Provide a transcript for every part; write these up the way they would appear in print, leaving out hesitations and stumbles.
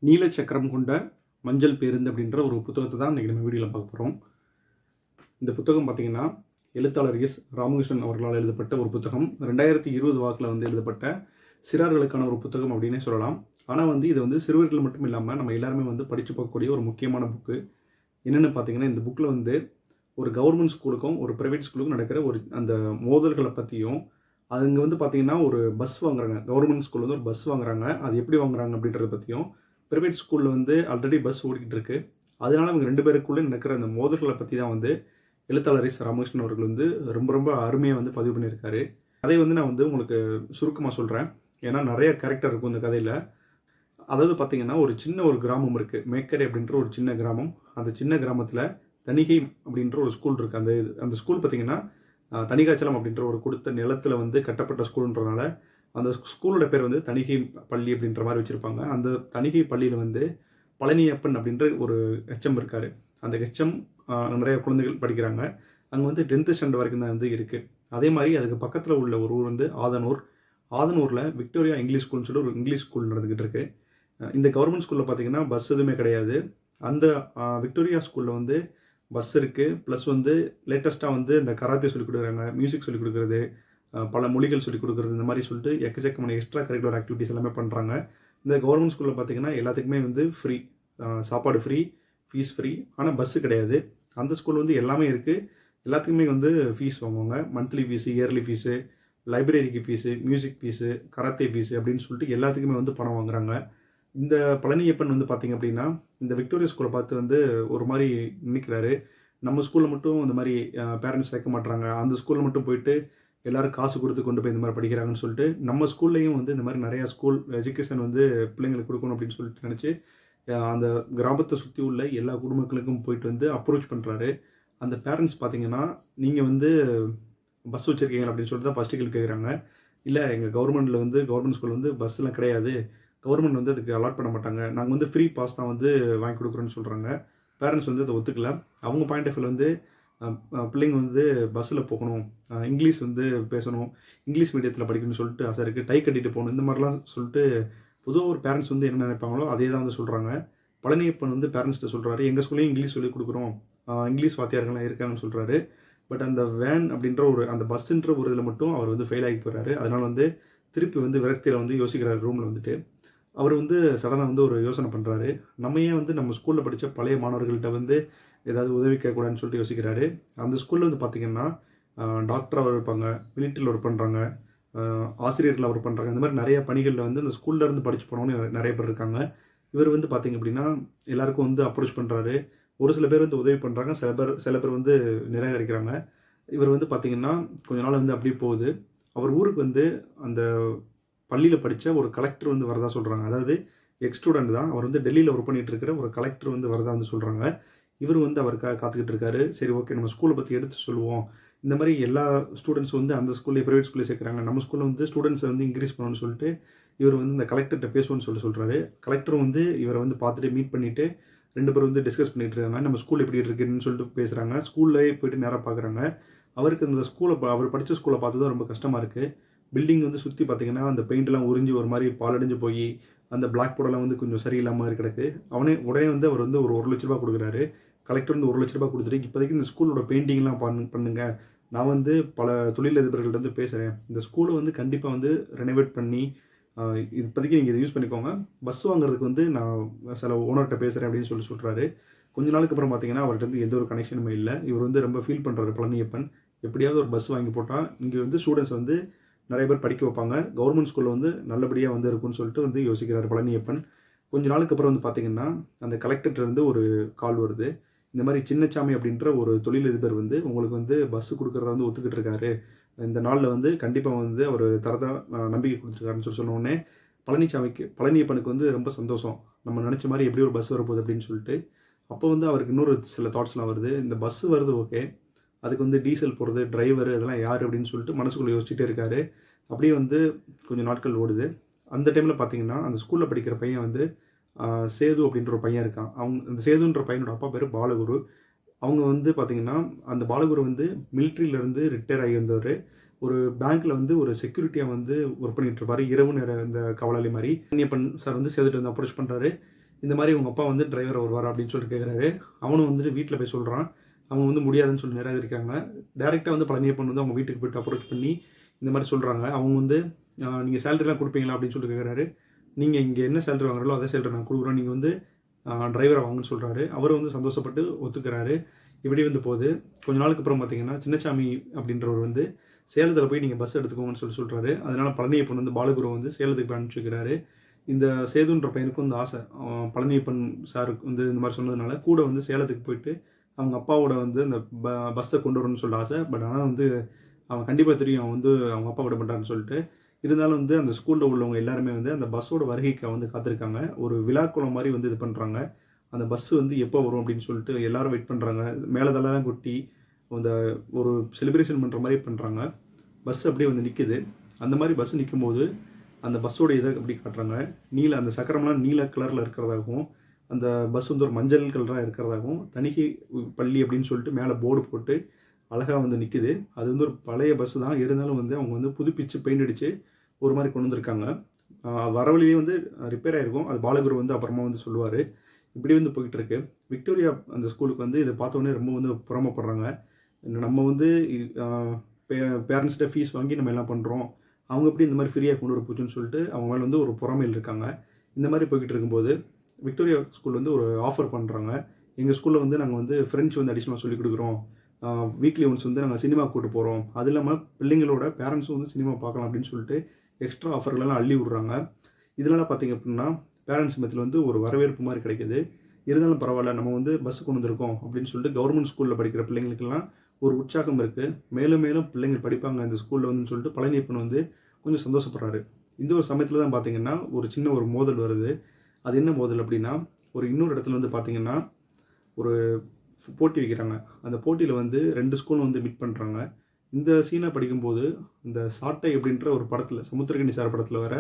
நீல சக்கரம் கொண்ட மஞ்சள் பேருந்து அப்படின்ற ஒரு புத்தகத்தை தான் இன்றைக்கி நம்ம வீடியோவில் பார்க்க போகிறோம். இந்த புத்தகம் பார்த்திங்கன்னா எழுத்தாளர் எஸ் ராமகிருஷ்ணன் அவர்களால் எழுதப்பட்ட ஒரு புத்தகம். 2020 வாக்கில் எழுதப்பட்ட சிறார்களுக்கான ஒரு புத்தகம் அப்படின்னே சொல்லலாம். ஆனால் இது சிறுவர்கள் மட்டும் இல்லாமல் நம்ம எல்லாருமே படித்து பார்க்கக்கூடிய ஒரு முக்கியமான புக்கு. என்னென்னு பார்த்தீங்கன்னா, இந்த புக்கில் ஒரு கவர்மெண்ட் ஸ்கூலுக்கும் ஒரு ப்ரைவேட் ஸ்கூலுக்கும் நடக்கிற அந்த மோதல்களை பற்றியும், அங்கே பார்த்தீங்கன்னா ஒரு பஸ் வாங்குறாங்க. கவர்மெண்ட் ஸ்கூலில் ஒரு பஸ் வாங்குறாங்க. அது எப்படி வாங்குறாங்க அப்படின்றத பற்றியும், ப்ரைவேட் ஸ்கூலில் ஆல்ரெடி பஸ் ஓடிக்கிட்டு இருக்குது, அதனால் அவங்க 2 பேருக்குள்ளே நடக்கிற அந்த மோதல்களை பற்றி தான் எழுத்தாளர் எஸ் ராமகிருஷ்ணன் அவர்கள் ரொம்ப ரொம்ப அருமையாக பதிவு பண்ணியிருக்காரு. அதை நான் உங்களுக்கு சுருக்கமாக சொல்கிறேன். ஏன்னா நிறைய கேரக்டர் இருக்கும் இந்த கதையில். அதாவது பார்த்திங்கன்னா, ஒரு கிராமம் இருக்குது, மேக்கரை அப்படின்ற ஒரு சின்ன கிராமம். அந்த சின்ன கிராமத்தில் தணிகை அப்படின்ற ஒரு ஸ்கூல் இருக்குது. அந்த ஸ்கூல் பார்த்திங்கன்னா தணிகாச்சலம் அப்படின்ற ஒரு கொடுத்த நிலத்தில் கட்டப்பட்ட ஸ்கூல்ன்றனால அந்த ஸ்கூலோட பேர் தணிகை பள்ளி அப்படின்ற மாதிரி வச்சுருப்பாங்க. அந்த தணிகை பள்ளியில் பழனியப்பன் அப்படின்ற ஒரு ஹெச்எம் இருக்கார். அந்த ஹெச்எம் நிறைய குழந்தைகள் படிக்கிறாங்க. அங்கே 10th ஸ்டாண்டர்ட் வரைக்கும் தான் இருக்குது. அதே மாதிரி அதுக்கு பக்கத்தில் உள்ள ஒரு ஊர் ஆதனூர். ஆதனூரில் விக்டோரியா இங்கிலீஷ் ஸ்கூல்னு சொல்லிட்டு ஒரு இங்கிலீஷ் ஸ்கூல் நடந்துக்கிட்டு இருக்குது. இந்த கவர்மெண்ட் ஸ்கூலில் பார்த்திங்கன்னா பஸ் எதுவுமே கிடையாது. அந்த விக்டோரியா ஸ்கூலில் பஸ் இருக்குது. ப்ளஸ் லேட்டஸ்ட்டாக இந்த கராத்தே சொல்லிக் கொடுக்குறாங்க, மியூசிக் சொல்லிக் கொடுக்குறது, பல மொழிகள் சொல்லிக் கொடுக்குறது, இந்த மாதிரி சொல்லிட்டு எக்கச்சக்கமான எக்ஸ்ட்ரா கரிக்குலர் ஆக்டிவிட்டிஸ் எல்லாமே பண்ணுறாங்க. இந்த கவர்மெண்ட் ஸ்கூலில் பார்த்திங்கன்னா எல்லாத்துக்குமே ஃப்ரீ, சாப்பாடு ஃப்ரீ, ஃபீஸ் ஃப்ரீ. ஆனால் பஸ்ஸு கிடையாது. அந்த ஸ்கூல் எல்லாமே இருக்குது. எல்லாத்துக்குமே ஃபீஸ் வாங்குவாங்க. மந்த்லி ஃபீஸு, இயர்லி ஃபீஸு, லைப்ரரிக்கு fees, music fees, karate fees அப்படின்னு சொல்லிட்டு எல்லாத்துக்குமே பணம் வாங்குறாங்க. இந்த பழனியப்பன் பார்த்திங்க அப்படின்னா இந்த விக்டோரியா ஸ்கூலை பார்த்து ஒரு மாதிரி நினைக்கிறாரு. நம்ம ஸ்கூலில் மட்டும் இந்த மாதிரி பேரண்ட்ஸ் சேர்க்க மாட்டுறாங்க, அந்த ஸ்கூலில் மட்டும் போயிட்டு எல்லோரும் காசு கொடுத்து கொண்டு போய் இந்த மாதிரி படிக்கிறாங்கன்னு சொல்லிட்டு நம்ம ஸ்கூல்லையும் இந்த மாதிரி நிறையா ஸ்கூல் எஜுகேஷன் பிள்ளைங்களுக்கு கொடுக்கணும் அப்படின்னு சொல்லிட்டு நினச்சி அந்த கிராமத்தை சுற்றி உள்ள எல்லா குடும்பங்களுக்கும் போயிட்டு அப்ரோச் பண்ணுறாரு. அந்த பேரண்ட்ஸ் பார்த்திங்கன்னா, நீங்கள் பஸ் வச்சுருக்கீங்க அப்படின்னு சொல்லிட்டு தான் ஃபஸ்ட்டு கேள்வி கேட்குறாங்க. இல்லை, எங்கள் கவர்மெண்ட் ஸ்கூல் பஸ்ஸெலாம் கிடையாது, கவர்மெண்ட் அதுக்கு அலாட் பண்ண மாட்டாங்க, நாங்கள் ஃப்ரீ பாஸ் தான் வாங்கி கொடுக்குறோன்னு சொல்கிறாங்க. பேரண்ட்ஸ் அதை ஒத்துக்கல. அவங்க பாயிண்ட் ஆஃப் வியூவில் பிள்ளைங்க பஸ்ஸில் போகணும், இங்கிலீஷ் பேசணும், இங்கிலீஷ் மீடியத்தில் படிக்கணும்னு சொல்லிட்டு ஆசை இருக்குது, டை கட்டிட்டு போகணும், இந்த மாதிரிலாம் சொல்லிட்டு பொதுவாக ஒரு பேரண்ட்ஸ் என்ன நினைப்பாங்களோ அதே தான் சொல்கிறாங்க. பழனியப்பன் பேரண்ட்ஸ்கிட்ட சொல்கிறாரு, எங்கள் ஸ்கூல்லையும் இங்கிலீஷ் சொல்லிக் கொடுக்குறோம், இங்கிலீஷ் வாத்தியார்கள்லாம் இருக்காங்கன்னு சொல்கிறாரு. பட் அந்த வேன் அப்படின்ற அந்த பஸ்ஸுன்ற ஒரு இதில் மட்டும் அவர் ஃபெயில் ஆகி போகிறாரு. அதனால் திருப்பி விரக்தியில் யோசிக்கிறார். ரூமில் அவர் சடனாக ஒரு யோசனை பண்ணுறாரு. நம்ம ஏன் நம்ம ஸ்கூலில் படித்த பழைய மாணவர்கள்ட்ட ஏதாவது உதவி கேட்கக்கூடாதுன்னு சொல்லிட்டு யோசிக்கிறாரு. அந்த ஸ்கூலில் பார்த்திங்கன்னா டாக்டராக இருப்பாங்க, மிலிட்ரியில் ஒர்க் பண்ணுறாங்க, ஆசிரியர்கள் ஒர்க் பண்ணுறாங்க. இந்த மாதிரி நிறைய பணிகளில் அந்த ஸ்கூல்லேருந்து படித்து போனவங்க நிறைய பேர் இருக்காங்க. இவர் பார்த்திங்க அப்படின்னா எல்லாருக்கும் அப்ரோச் பண்ணுறாரு. ஒரு சில பேர் உதவி பண்ணுறாங்க, சில பேர் நிராகரிக்கிறாங்க. இவர் பார்த்திங்கன்னா கொஞ்ச நாள் அப்படியே போகுது. அவர் ஊருக்கு அந்த பள்ளியில் படித்த ஒரு கலெக்டர் வரதா சொல்கிறாங்க. அதாவது எக்ஸ் ஸ்டூடெண்ட் தான், அவர் டெல்லியில் ஒர்க் பண்ணிகிட்டு இருக்கிற ஒரு கலெக்டர் வரதா சொல்கிறாங்க. இவர் அவருக்காக காத்துக்கிட்டு இருக்காரு. சரி, ஓகே, நம்ம ஸ்கூலை பற்றி எடுத்து சொல்லுவோம். இந்த மாதிரி எல்லா ஸ்டூடெண்ட்ஸ் அந்த ஸ்கூல்லேயே ப்ரைவேட் ஸ்கூலில் சேர்க்குறாங்க, நம்ம ஸ்கூலில் ஸ்டூடெண்ட்ஸை இன்க்ரீஸ் பண்ணணும்னு சொல்லிட்டு இவர் இந்த கலெக்டர்கிட்ட பேசுவோன்னு சொல்கிறாரு. கலெக்டரும் இவரை பார்த்துட்டு மீட் பண்ணிவிட்டு 2 பேரும் டிஸ்கஸ் பண்ணிகிட்டு இருக்காங்க. நம்ம ஸ்கூல் எப்படி இருக்குன்னு சொல்லிட்டு பேசுகிறாங்க. ஸ்கூல்லேயே போய்ட்டு நேராக பார்க்குறாங்க. அவருக்கு அந்த அவர் படித்த ஸ்கூலை பார்த்து தான் ரொம்ப கஷ்டமாக இருக்குது. பில்டிங் சுற்றி பார்த்திங்கன்னா அந்த பெயிண்ட்லாம் உறிஞ்சி ஒரு மாதிரி பாலடைஞ்சு போய் அந்த பிளாக் போர்டெல்லாம் கொஞ்சம் சரியில்லாமல் கிடக்கு. உடனே அவர் ஒரு 1 லட்ச ரூபா கொடுக்குறாரு. கலெக்டர் 1 லட்ச ரூபா கொடுத்துட்டு, இப்போதைக்கு இந்த ஸ்கூலோட பெயிண்டிங்லாம் பண்ணுங்க, நான் பல தொழிலதிபர்கள்ட்ட பேசுகிறேன், இந்த ஸ்கூலை கண்டிப்பாக ரெனோவேட் பண்ணி இப்போதைக்கு நீங்கள் இதை யூஸ் பண்ணிக்கோங்க, பஸ் வாங்குறதுக்கு நான் சில ஓனர்கிட்ட பேசுகிறேன் அப்படின்னு சொல்கிறாரு. கொஞ்ச நாளுக்கு அப்புறம் பார்த்திங்கன்னா அவர்கிட்ட எந்த ஒரு கனெக்ஷனுமே இல்லை. இவர் ரொம்ப ஃபீல் பண்ணுறாரு பழனியப்பன். எப்படியாவது ஒரு பஸ் வாங்கி போட்டால் இங்கே ஸ்டூடெண்ட்ஸ் நிறைய பேர் படிக்க வைப்பாங்க, கவர்மெண்ட் ஸ்கூலில் நல்லபடியாக இருக்குன்னு சொல்லிட்டு யோசிக்கிறார் பழனியப்பன். கொஞ்ச நாளுக்கு அப்புறம் பார்த்திங்கன்னா அந்த கலெக்டர்கிட்ட ஒரு கால் வருது. இந்த மாதிரி சின்னசாமி அப்படின்ற ஒரு தொழிலதிபர் உங்களுக்கு பஸ்ஸு கொடுக்குறத ஒத்துக்கிட்டு இருக்காரு, இந்த நாளில் கண்டிப்பாக அவர் தரதா நம்பிக்கை கொடுத்துருக்காருன்னு சொன்னோடனே பழனியப்பனுக்கு ரொம்ப சந்தோஷம். நம்ம நினச்ச மாதிரி எப்படி ஒரு பஸ் வரப்போகுது அப்படின்னு சொல்லிட்டு. அப்போ அவருக்கு இன்னொரு சில தாட்ஸ்லாம் வருது. இந்த பஸ்ஸு வருது, ஓகே, அதுக்கு டீசல் போடுறது, டிரைவர், அதெல்லாம் யார் அப்படின்னு சொல்லிட்டு மனசுக்குள்ளே யோசிச்சுட்டே இருக்காரு. அப்படியே கொஞ்சம் நாட்கள் ஓடுது. அந்த டைமில் பார்த்திங்கன்னா அந்த ஸ்கூலில் படிக்கிற பையன் சேது அப்படின்ற ஒரு பையன் இருக்கான். அந்த சேதுன்ற பையனோட அப்பா பேர் பாலகுரு. அவங்க பார்த்திங்கன்னா அந்த பாலகுரு மிலிட்ரியிலேருந்து ரிட்டையர் ஆகி வந்தவர். ஒரு பேங்க்கில் ஒரு செக்யூரிட்டியாக ஒர்க் பண்ணிகிட்டு இருப்பார், இரவு நேர இந்த காவலாளி மாதிரி. பழனியப்பன் சார் சேதுட்டு அப்ரோச் பண்ணுறாரு. இந்த மாதிரி உங்கள் அப்பா வந்து டிரைவர் வருவார் அப்படின்னு சொல்லிட்டு கேட்குறாரு. அவனும் வந்துட்டு வீட்டில் போய் சொல்கிறான். அவங்க வந்து முடியாதுன்னு சொல்லி நிராகரிக்காங்க. டேரெக்டாக வந்து பழனியப்பன் வந்து அவங்க வீட்டுக்கு போய்ட்டு அப்ரோச் பண்ணி இந்த மாதிரி சொல்கிறாங்க. அவங்க வந்து நீங்கள் சேலரிலாம் கொடுப்பீங்களா அப்படின்னு சொல்லிட்டு கேட்குறாரு. நீங்கள் இங்கே என்ன சேலரி வாங்குறாலோ அதே சேலரி நான் கொடுக்குறோம், நீங்கள் வந்து டிரைவரை வாங்கன்னு சொல்கிறாரு. அவர் வந்து சந்தோஷப்பட்டு ஒத்துக்கிறாரு. இப்படி வந்து போகுது. கொஞ்ச நாளுக்கு அப்புறம் பார்த்தீங்கன்னா சின்னசாமி அப்படின்றவர் வந்து சேலத்தில் போய் நீங்கள் பஸ் எடுத்துக்கோங்கன்னு சொல்கிறாரு. அதனால் பழனியப்பன் வந்து பாலகுரு வந்து சேலத்துக்கு போய் அனுப்பிச்சி வைக்கிறாரு. இந்த சேதுன்ற பையனுக்கும் இந்த ஆசை, பழனியப்பன் சாருக்கு வந்து இந்த மாதிரி சொன்னதுனால கூட வந்து சேலத்துக்கு போயிட்டு அவங்க அப்பாவோட வந்து அந்த பஸ்ஸை கொண்டு வரணும்னு சொல்ல ஆசை. பட் ஆனால் வந்து அவன் கண்டிப்பாக தெரியும் அவன் வந்து அவங்க அப்பா விட மாட்டான்னு சொல்லிட்டு. இருந்தாலும் வந்து அந்த ஸ்கூலில் உள்ளவங்க எல்லாருமே வந்து அந்த பஸ்ஸோட வருகைக்கு வந்து காத்திருக்காங்க. ஒரு விழாக்குளம் மாதிரி வந்து இது பண்ணுறாங்க. அந்த பஸ்ஸு வந்து எப்போ வரும் அப்படின்னு சொல்லிட்டு எல்லோரும் வெயிட் பண்ணுறாங்க. மேலதெல்லாம் கொட்டி அந்த ஒரு செலிப்ரேஷன் பண்ணுற மாதிரி பண்ணுறாங்க. பஸ் அப்படியே வந்து நிற்கிது. அந்த மாதிரி பஸ் நிற்கும்போது அந்த பஸ்ஸோட இதை அப்படி காட்டுறாங்க. அந்த சக்கரம்லாம் நீல கலரில் இருக்கிறதாகவும், அந்த பஸ் வந்து ஒரு மஞ்சள் கலராக இருக்கிறதாகவும், தணிக்கை பள்ளி அப்படின்னு சொல்லிட்டு மேலே போர்டு போட்டு அழகாக வந்து நிற்கிது. அது வந்து ஒரு பழைய பஸ்ஸு தான். இருந்தாலும் வந்து அவங்க வந்து புதுப்பிச்சு பெயிண்ட் அடித்து ஒரு மாதிரி கொண்டு வந்திருக்காங்க. வர வழியே வந்து ரிப்பேர் ஆகிருக்கும். அது பாலகுரு வந்து அப்புறமா வந்து சொல்லுவார். இப்படி வந்து போய்கிட்டு இருக்கு. விக்டோரியா அந்த ஸ்கூலுக்கு வந்து இதை பார்த்தோன்னே ரொம்ப வந்து புறமப்படுறாங்க. நம்ம வந்து பேரண்ட்ஸ்கிட்ட ஃபீஸ் வாங்கி நம்ம எல்லாம் பண்ணுறோம், அவங்க எப்படி இந்த மாதிரி ஃப்ரீயாக கொண்டு வர போச்சுன்னு சொல்லிட்டு அவங்க மேலே வந்து ஒரு பொறாமையில் இருக்காங்க. இந்த மாதிரி போய்கிட்டு இருக்கும்போது விக்டோரியா ஸ்கூல் வந்து ஒரு ஆஃபர் பண்ணுறாங்க. எங்கள் ஸ்கூலில் வந்து நாங்கள் வந்து ஃப்ரெண்ட்ஸ் வந்து அடிஷ்னலாக சொல்லிக் கொடுக்குறோம். வீக்லி ஒன்ஸ் வந்து நாங்கள் சினிமா கூட்டு போகிறோம். அது இல்லாமல் பிள்ளைங்களோட பேரண்ட்ஸும் வந்து சினிமா பார்க்கலாம் அப்படின்னு சொல்லிட்டு எக்ஸ்ட்ரா ஆஃபர்களெல்லாம் அள்ளி விட்றாங்க. இதனால் பார்த்திங்க அப்படின்னா பேரண்ட்ஸ் மத்தியில் வந்து ஒரு வரவேற்பு மாதிரி கிடைக்கிது. இருந்தாலும் பரவாயில்ல, நம்ம வந்து பஸ்ஸு கொண்டு வந்திருக்கோம் அப்படின்னு சொல்லிட்டு கவர்மெண்ட் ஸ்கூலில் படிக்கிற பிள்ளைங்களுக்கெல்லாம் ஒரு உற்சாகம் இருக்குது. மேலும் மேலும் பிள்ளைங்கள் படிப்பாங்க இந்த ஸ்கூலில் வந்து சொல்லிட்டு பழனியப்பன் வந்து கொஞ்சம் சந்தோஷப்படுறாரு. இந்த ஒரு சமயத்தில் தான் பார்த்திங்கன்னா ஒரு சின்ன ஒரு மோதல் வருது. அது என்ன மோதல் அப்படின்னா, இன்னொரு இடத்துல வந்து பார்த்திங்கன்னா ஒரு போட்டி வைக்கிறாங்க. அந்த போட்டியில் வந்து 2 ஸ்கூலும் வந்து மீட் பண்ணுறாங்க. இந்த சீனை படிக்கும்போது இந்த சாட்டை அப்படின்ற ஒரு படத்தில், சமுத்திரக்கனி சார் படத்தில் வர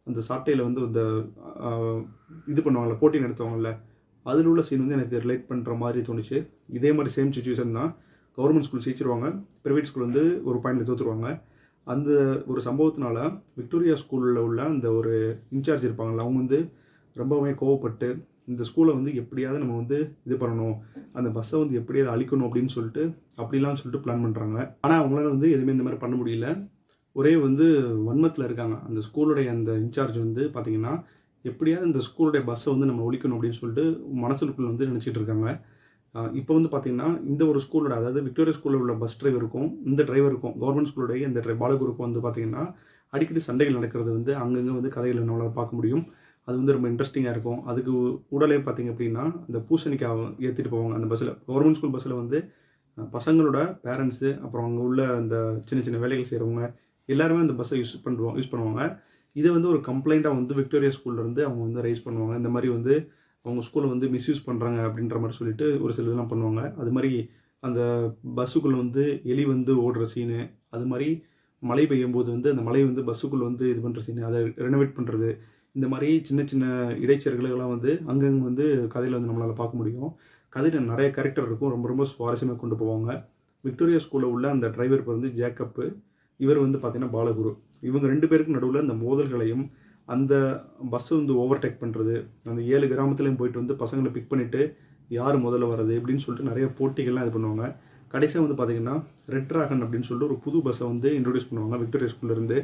அந்த சாட்டையில் வந்து இந்த இது பண்ணுவாங்கள்ல, போட்டி நடத்துவாங்கள்ல, அதில் உள்ள சீன் வந்து எனக்கு ரிலேட் பண்ணுற மாதிரி தோணுச்சு. இதே மாதிரி சேம் சிச்சுவேஷன் தான். கவர்மெண்ட் ஸ்கூல் ஜெயிச்சிருவாங்க, ப்ரைவேட் ஸ்கூல் வந்து ஒரு பாயிண்டில் தோற்றுருவாங்க. அந்த ஒரு சம்பவத்தினால விக்டோரியா ஸ்கூலில் உள்ள அந்த ஒரு இன்சார்ஜ் இருப்பாங்கள்ல, அவங்க வந்து ரொம்பவே கோவப்பட்டு இந்த ஸ்கூலை வந்து எப்படியாவது நம்ம வந்து இது பண்ணணும், அந்த பஸ்ஸை வந்து எப்படியாவது அழிக்கணும் அப்படின்னு சொல்லிட்டு அப்படிலாம் சொல்லிட்டு பிளான் பண்ணுறாங்க. ஆனால் அவங்களால வந்து எதுவுமே இந்த மாதிரி பண்ண முடியல. ஒரே வந்து வன்மத்தில் இருக்காங்க. அந்த ஸ்கூலுடைய அந்த இன்சார்ஜ் வந்து பார்த்திங்கன்னா எப்படியாவது இந்த ஸ்கூலுடைய பஸ்ஸை வந்து நம்ம ஒழிக்கணும் அப்படின்னு சொல்லிட்டு மனசுக்குள்ளே வந்து நினச்சிட்டு இருக்காங்க. இப்போ வந்து பார்த்திங்கன்னா இந்த ஒரு ஸ்கூலோட, அதாவது விக்டோரியா ஸ்கூலில் உள்ள பஸ் டிரைவருக்கும் இந்த டிரைவருக்கும் கவர்மெண்ட் ஸ்கூலுடைய இந்த பாலகுருக்கும் வந்து பார்த்திங்கன்னா அடிக்கடி சண்டைகள் நடக்கிறது வந்து அங்கங்கே வந்து கதைகளை நம்மளால் பார்க்க முடியும். அது வந்து ரொம்ப இன்ட்ரெஸ்டிங்காக இருக்கும். அதுக்கு உடலே பார்த்திங்க அப்படின்னா இந்த பூசணிக்காய் ஏற்றிட்டு போவாங்க அந்த பஸ்ஸில். கவர்மெண்ட் ஸ்கூல் பஸ்ஸில் வந்து பசங்களோட பேரண்ட்ஸு, அப்புறம் அங்கே உள்ள அந்த சின்ன சின்ன வேலைகள் செய்கிறவங்க எல்லாருமே அந்த பஸ்ஸை யூஸ் பண்ணுவாங்க. இதை வந்து ஒரு கம்ப்ளைண்ட்டாக வந்து விக்டோரியா ஸ்கூல்லேருந்து அவங்க வந்து ரைஸ் பண்ணுவாங்க. இந்த மாதிரி வந்து அவங்க ஸ்கூலை வந்து மிஸ்யூஸ் பண்ணுறாங்க அப்படின்ற மாதிரி சொல்லிட்டு ஒரு சில இதெல்லாம் பண்ணுவாங்க. அது மாதிரி அந்த பஸ்ஸுக்குள்ளே வந்து எலி வந்து ஓடுற சீனு, அது மாதிரி மழை பெய்யும்போது வந்து அந்த மழை வந்து பஸ்ஸுக்குள்ளே வந்து இது பண்ணுற சீனு, அதை ரெனோவேட் பண்ணுறது, இந்த மாதிரி சின்ன சின்ன இடைச்செருகல்கள்லாம் வந்து அங்கங்கே வந்து கதையில் வந்து நம்மளால் பார்க்க முடியும். கதையில் நிறைய கேரக்டர் இருக்கும். ரொம்ப ரொம்ப சுவாரஸ்யமாக கொண்டு போவாங்க. விக்டோரியா ஸ்கூலில் உள்ள அந்த டிரைவர் பேர் வந்து ஜேக்கப்பு, இவர் வந்து பார்த்திங்கன்னா பாலகுரு. இவங்க 2 பேருக்கு நடுவில் அந்த மோதல்களையும், அந்த பஸ்ஸை வந்து ஓவர்டேக் பண்ணுறது, அந்த 7 கிராமத்துலேயும் போயிட்டு வந்து பசங்களை பிக் பண்ணிவிட்டு யார் முதல்ல வர்றது இப்படின்னு சொல்லிட்டு நிறைய போட்டிகள்லாம் இது பண்ணுவாங்க. கடைசியாக வந்து பார்த்திங்கன்னா ரெட் ட்ராகன் அப்படின்னு சொல்லிட்டு ஒரு புது பஸ்ஸை வந்து இன்ட்ரடியூஸ் பண்ணுவாங்க விக்டோரியா ஸ்கூல்லேருந்து.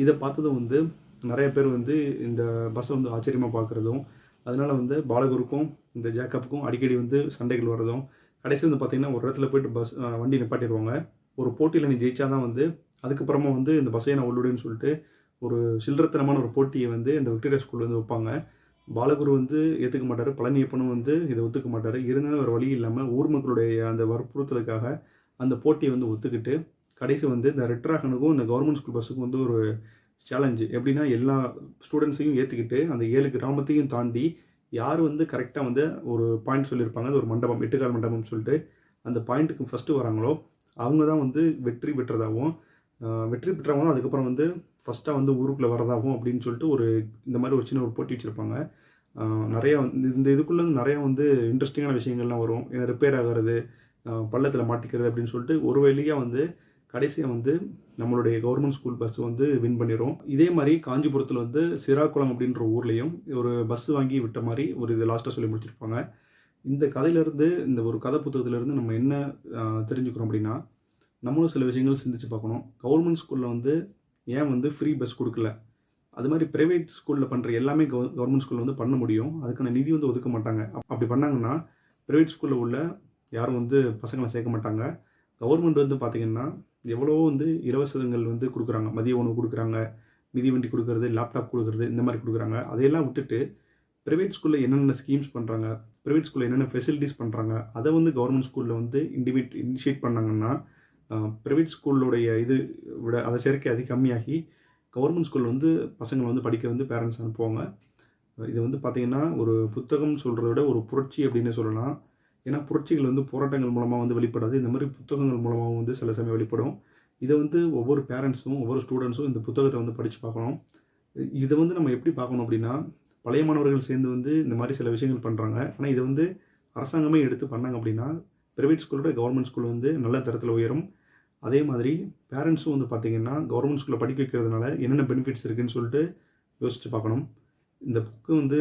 இதை பார்த்ததும் வந்து நிறைய பேர் வந்து இந்த பஸ்ஸை வந்து ஆச்சரியமாக பார்க்குறதும், அதனால் வந்து பாலகுருக்கும் இந்த ஜேக்கப்புக்கும் அடிக்கடி வந்து சண்டைகள் வர்றதும், கடைசி வந்து பார்த்திங்கன்னா ஒரு இடத்துல போய்ட்டு வண்டி நிப்பாட்டிடுவாங்க. ஒரு போட்டியில் நீ ஜெயிச்சா தான் வந்து அதுக்கப்புறமா வந்து இந்த பஸ்ஸை நான் உள்ளுடுன்னு சொல்லிட்டு ஒரு சில்லறத்தனமான ஒரு போட்டியை வந்து இந்த விக்டோரியா ஸ்கூலில் வந்து வைப்பாங்க. பாலகுரு வந்து ஏற்றுக்க மாட்டார், பழனியப்பனும் வந்து இதை ஒத்துக்க மாட்டார். இருந்தாலும் வேறு வழி இல்லாமல் ஊர் மக்களுடைய அந்த வற்புறுத்தலுக்காக அந்த போட்டியை வந்து ஒத்துக்கிட்டு கடைசி வந்து இந்த ரெட் ட்ராகனுக்கும் இந்த கவர்மெண்ட் ஸ்கூல் பஸ்ஸுக்கும் வந்து ஒரு சேலஞ்சு. எப்படின்னா எல்லா ஸ்டூடெண்ட்ஸையும் ஏற்றுக்கிட்டு அந்த 7 கிராமத்தையும் தாண்டி யார் வந்து கரெக்டாக வந்து ஒரு பாயிண்ட் சொல்லியிருப்பாங்க, அது ஒரு மண்டபம், 8 கால் மண்டபம்னு சொல்லிட்டு அந்த பாயிண்ட்டுக்கு ஃபஸ்ட்டு வராங்களோ அவங்க தான் வந்து வெற்றி பெற்றதாகவும், வெற்றி பெற்றவங்களும் அதுக்கப்புறம் வந்து ஃபஸ்ட்டாக வந்து ஊருக்குள்ளே வரதாகும் அப்படின்னு சொல்லிட்டு இந்த மாதிரி ஒரு சின்ன ஒரு போட்டி வச்சுருப்பாங்க. நிறையா இந்த இதுக்குள்ளே நிறையா வந்து இன்ட்ரெஸ்டிங்கான விஷயங்கள்லாம் வரும். ஏன்னா ரிப்பேர் ஆகிறது, பள்ளத்தில் மாட்டிக்கிறது அப்படின்னு சொல்லிட்டு ஒரு வழியாக வந்து கடைசியாக வந்து நம்மளுடைய கவர்மெண்ட் ஸ்கூல் பஸ் வந்து வின் பண்ணிடும். இதே மாதிரி காஞ்சிபுரத்தில் வந்து சிராக்குளம் அப்படின்ற ஊர்லேயும் ஒரு பஸ் வாங்கி விட்ட மாதிரி ஒரு இது லாஸ்ட்டாக சொல்லி முடிச்சிருப்பாங்க. இந்த கதையிலேருந்து, இந்த ஒரு கதை புத்தகத்திலேருந்து நம்ம என்ன தெரிஞ்சுக்கிறோம் அப்படின்னா, நம்மளும் சில விஷயங்கள் சிந்திச்சு பார்க்கணும். கவர்மெண்ட் ஸ்கூலில் வந்து ஏன் வந்து ஃப்ரீ பஸ் கொடுக்கல? அது மாதிரி ப்ரைவேட் ஸ்கூலில் பண்ணுற எல்லாமே கவர்மெண்ட் ஸ்கூலில் வந்து பண்ண முடியும். அதுக்கான நிதி வந்து ஒதுக்க மாட்டாங்க. அப்படி பண்ணாங்கன்னா ப்ரைவேட் ஸ்கூலில் உள்ள யாரும் வந்து பசங்களை சேர்க்க மாட்டாங்க. கவர்மெண்ட் வந்து பார்த்திங்கன்னா எவ்வளோ வந்து இலவசங்கள் வந்து கொடுக்குறாங்க. மதிய உணவு கொடுக்குறாங்க, மிதிவண்டி கொடுக்குறது, லேப்டாப் கொடுக்குறது, இந்த மாதிரி கொடுக்குறாங்க. அதையெல்லாம் விட்டுட்டு ப்ரைவேட் ஸ்கூலில் என்னென்ன ஸ்கீம்ஸ் பண்ணுறாங்க, ப்ரைவேட் ஸ்கூலில் என்னென்ன ஃபெசிலிட்டிஸ் பண்ணுறாங்க, அதை வந்து கவர்மெண்ட் ஸ்கூலில் வந்து இனிஷியேட் பண்ணாங்கன்னா ப்ரைவேட் ஸ்கூலோடைய இது விட அதை சேர்க்கை கம்மியாகி கவர்மெண்ட் ஸ்கூலில் வந்து பசங்களை வந்து படிக்க வந்து பேரண்ட்ஸ் அனுப்புவாங்க. இது வந்து பார்த்திங்கன்னா ஒரு புத்தகம் சொல்கிறத விட ஒரு புரட்சி அப்படின்னு சொல்லலாம். ஏன்னா புரட்சிகள் வந்து போராட்டங்கள் மூலமாக வந்து வெளிப்படாது. இந்த மாதிரி புத்தகங்கள் மூலமாக வந்து சில சமயம் வெளிப்படும். இதை வந்து ஒவ்வொரு பேரண்ட்ஸும் ஒவ்வொரு ஸ்டூடெண்ட்ஸும் இந்த புத்தகத்தை வந்து படித்து பார்க்கணும். இதை வந்து நம்ம எப்படி பார்க்கணும் அப்படின்னா, பழைய மாணவர்கள் சேர்ந்து வந்து இந்த மாதிரி சில விஷயங்கள் பண்ணுறாங்க. ஆனால் இதை வந்து அரசாங்கமே எடுத்து பண்ணாங்க அப்படின்னா ப்ரைவேட் ஸ்கூலோட கவர்மெண்ட் ஸ்கூல் வந்து நல்ல தரத்தில் உயரும். அதே மாதிரி பேரண்ட்ஸும் வந்து பார்த்திங்கன்னா கவர்மெண்ட் ஸ்கூலில் படிக்க வைக்கிறதுனால என்னென்ன பெனிஃபிட்ஸ் இருக்குதுன்னு சொல்லிட்டு யோசித்து பார்க்கணும். இந்த புக்கு வந்து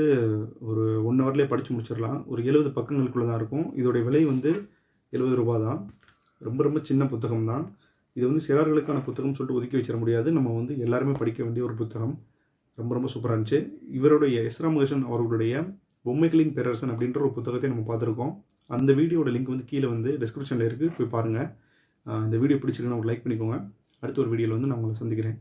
ஒரு 1 ஹவர்லேயே படித்து முடிச்சிடலாம். ஒரு 70 பக்கங்களுக்குள்ளே தான் இருக்கும். இதோடைய விலை வந்து ரூ. 70 தான். ரொம்ப ரொம்ப சின்ன புத்தகம் தான். இது வந்து சிறார்களுக்கான புத்தகம்னு சொல்லிட்டு ஒதுக்கி வச்சிட முடியாது. நம்ம வந்து எல்லாருமே படிக்க வேண்டிய ஒரு புத்தகம். ரொம்ப ரொம்ப சூப்பராக இருந்துச்சு. இவருடைய எஸ். ராமகிருஷ்ணன் அவர்களுடைய பொம்மைகளின் பேரரசன் அப்படின்ற ஒரு புத்தகத்தை நம்ம பார்த்துருக்கோம். அந்த வீடியோட லிங்க் வந்து கீழே வந்து டிஸ்கிரிப்ஷனில் இருக்குது, போய் பாருங்கள். இந்த வீடியோ பிடிச்சிருக்குன்னா ஒரு லைக் பண்ணிக்கோங்க. அடுத்த ஒரு வீடியோவில் வந்து நான் உங்களை சந்திக்கிறேன்.